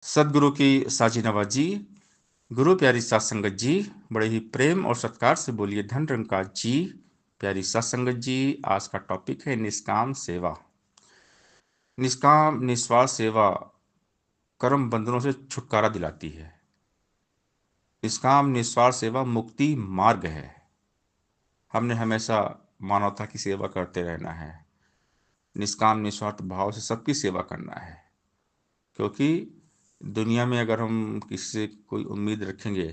सदगुरु की साजी नवाजी। गुरु प्यारी सात संगत जी, बड़े ही प्रेम और सत्कार से बोलिए धन निरंकार जी। प्यारी सात संगत जी, आज का टॉपिक है निष्काम सेवा। निष्काम निस्वार्थ सेवा कर्म बंधनों से छुटकारा दिलाती है। निष्काम निस्वार्थ सेवा मुक्ति मार्ग है। हमने हमेशा मानवता की सेवा करते रहना है। निष्काम निस्वार्थ भाव से सबकी सेवा करना है, क्योंकि दुनिया में अगर हम किसी से कोई उम्मीद रखेंगे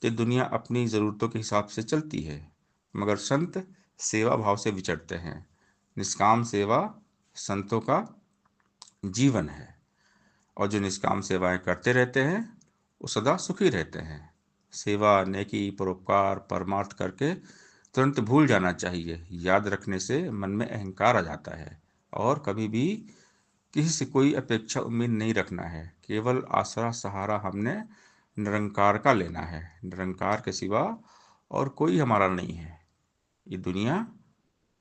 तो दुनिया अपनी ज़रूरतों के हिसाब से चलती है, मगर संत सेवा भाव से विचरते हैं। निष्काम सेवा संतों का जीवन है, और जो निष्काम सेवाएं करते रहते हैं वो सदा सुखी रहते हैं। सेवा, नेकी, परोपकार, परमार्थ करके तुरंत भूल जाना चाहिए। याद रखने से मन में अहंकार आ जाता है, और कभी भी किसी से कोई अपेक्षा उम्मीद नहीं रखना है। केवल आसरा सहारा हमने निरंकार का लेना है। निरंकार के सिवा और कोई हमारा नहीं है। ये दुनिया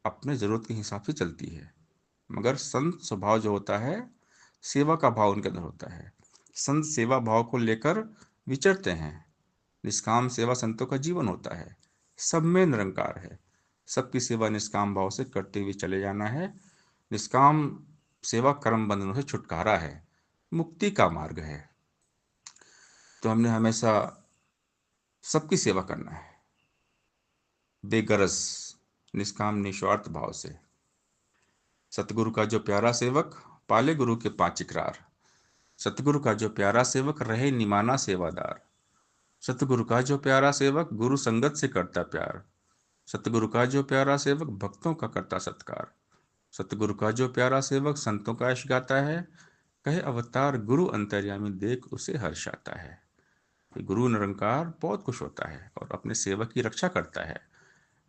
अपने जरूरत के हिसाब से चलती है, मगर संत स्वभाव जो होता है, सेवा का भाव उनके अंदर होता है। संत सेवा भाव को लेकर विचरते हैं। निष्काम सेवा संतों का जीवन होता है। सब में निरंकार है। सबकी सेवा निष्काम भाव से करते हुए चले जाना है। निष्काम सेवा कर्म बंधनों से छुटकारा है, मुक्ति का मार्ग है। तो हमने हमेशा सबकी सेवा करना है, बेगरज, निष्काम निस्वार्थ भाव से। सतगुरु का जो प्यारा सेवक, पाले गुरु के पांच इकरार। सतगुरु का जो प्यारा सेवक, रहे निमाना सेवादार। सतगुरु का जो प्यारा सेवक, गुरु संगत से करता प्यार। सतगुरु का जो प्यारा सेवक, भक्तों का करता सत्कार। सतगुरु का जो प्यारा सेवक, संतों का यश गाता है। कहे अवतार गुरु अंतर्यामी, देख उसे हर्ष आता है। कि गुरु निरंकार बहुत खुश होता है और अपने सेवक की रक्षा करता है।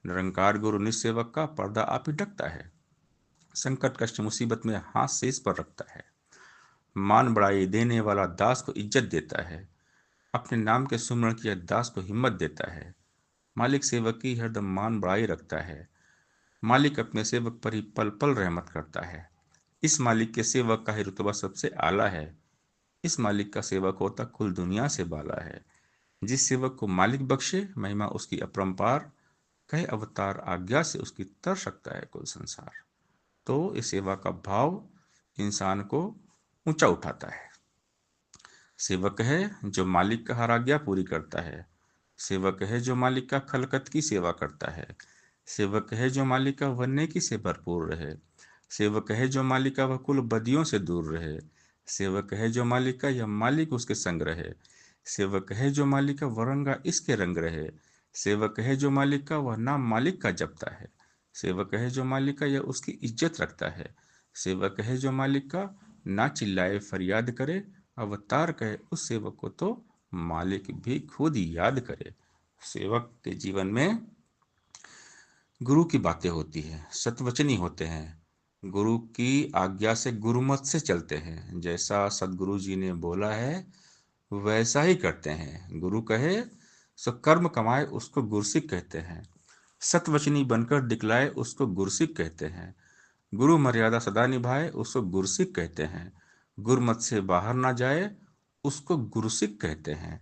निरंकार गुरु निस्सेवक का पर्दा आप ही ढकता है। संकट कष्ट मुसीबत में हाथ सेज पर रखता है। मान बढ़ाई देने वाला दास को इज्जत देता है। अपने नाम के सुमरण किया दास को हिम्मत देता है। मालिक सेवक की हरदम मान बढ़ाई रखता है। मालिक अपने सेवक पर ही पल पल रहमत करता है। इस मालिक के सेवक का ही रुतबा सबसे आला है। इस मालिक का सेवक होता कुल दुनिया से बाला है। जिस सेवक को मालिक बख्शे, महिमा उसकी अपरंपार। कहे अवतार आज्ञा से उसकी तर सकता है कुल संसार। तो इस सेवा का भाव इंसान को ऊंचा उठाता है। सेवक है जो मालिक का हर आज्ञा पूरी करता है। सेवक है जो मालिक का खलकत की सेवा करता है। सेवक है जो मालिक का वह नेकी से भरपूर रहे। सेवक है जो मालिक का वह कुल बदियों से दूर रहे। सेवक है जो मालिक का यह मालिक उसके संग रहे। सेवक है जो मालिक का वरंगा इसके रंग रहे। सेवक है जो मालिक का वह नाम मालिक का जपता है। सेवक है जो मालिक का यह उसकी इज्जत रखता है। सेवक है जो मालिक का ना चिल्लाए फरियाद करे। अवतार कहे उस सेवक को तो मालिक भी खुद याद करे। सेवक के जीवन में गुरु की बातें होती हैं, सतवचनी होते हैं। गुरु की आज्ञा से गुरुमत से चलते हैं। जैसा सदगुरु जी ने बोला है वैसा ही करते हैं। गुरु कहे सो कर्म कमाए उसको गुरसिक कहते हैं। सतवचनी बनकर दिखलाए उसको गुरसिक कहते हैं। गुरु मर्यादा सदा निभाए उसको गुरसिक कहते हैं। गुरमत से बाहर ना जाए उसको गुरसिक कहते हैं।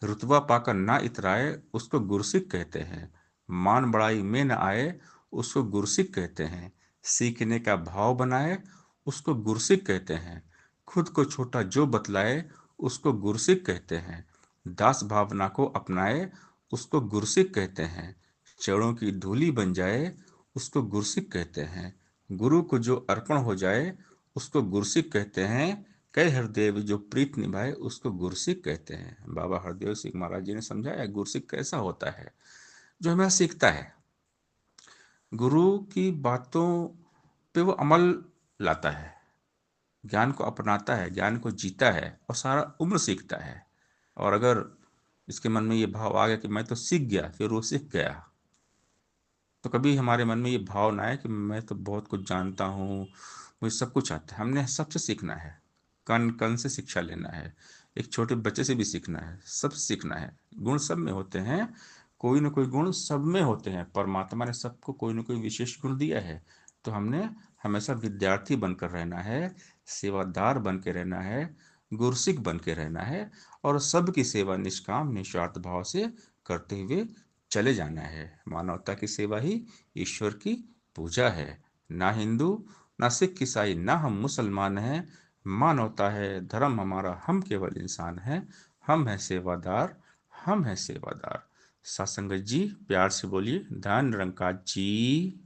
रुतबा पाकर ना इतराए उसको गुरसिक कहते हैं। मान बड़ाई में न आए उसको गुरसिक कहते हैं। सीखने का भाव बनाए उसको गुरसिक कहते हैं। खुद को छोटा जो बतलाए उसको गुरसिक कहते हैं। दास भावना को अपनाए उसको गुरसिक कहते हैं। चरणों की धूली बन जाए उसको गुरसिक कहते हैं। गुरु को जो अर्पण हो जाए उसको गुरसिक कहते हैं। कई हरदेव जो प्रीत निभाए उसको गुरसिक कहते हैं। बाबा हरदेव सिंह महाराज जी ने समझाया गुरसिक कैसा होता है, जो हमें सीखता है, गुरु की बातों पे वो अमल लाता है, ज्ञान को अपनाता है, ज्ञान को जीता है और सारा उम्र सीखता है। और अगर इसके मन में ये भाव आ गया कि मैं तो सीख गया, फिर वो सीख गया, तो कभी हमारे मन में ये भाव ना आए कि मैं तो बहुत कुछ जानता हूँ, मुझे सब कुछ आता है। हमने सबसे सीखना है, कण कण से शिक्षा लेना है। एक छोटे बच्चे से भी सीखना है, सब सीखना है। गुण सब में होते हैं, कोई ना कोई गुण सब में होते हैं। परमात्मा ने सबको कोई ना कोई विशेष गुण दिया है। तो हमने हमेशा विद्यार्थी बनकर रहना है, सेवादार बन के रहना है। गुरसिक बन के रहना है और सबकी सेवा निष्काम निस्वार्थ भाव से करते हुए चले जाना है। मानवता की सेवा ही ईश्वर की पूजा है। ना हिंदू, ना सिख, ईसाई, ना हम मुसलमान हैं। मानवता है धर्म हमारा, हम केवल इंसान हैं। हम हैं सेवादार, हम हैं सेवादार। सत्संगत जी प्यार से बोलिए धन निरंकार जी।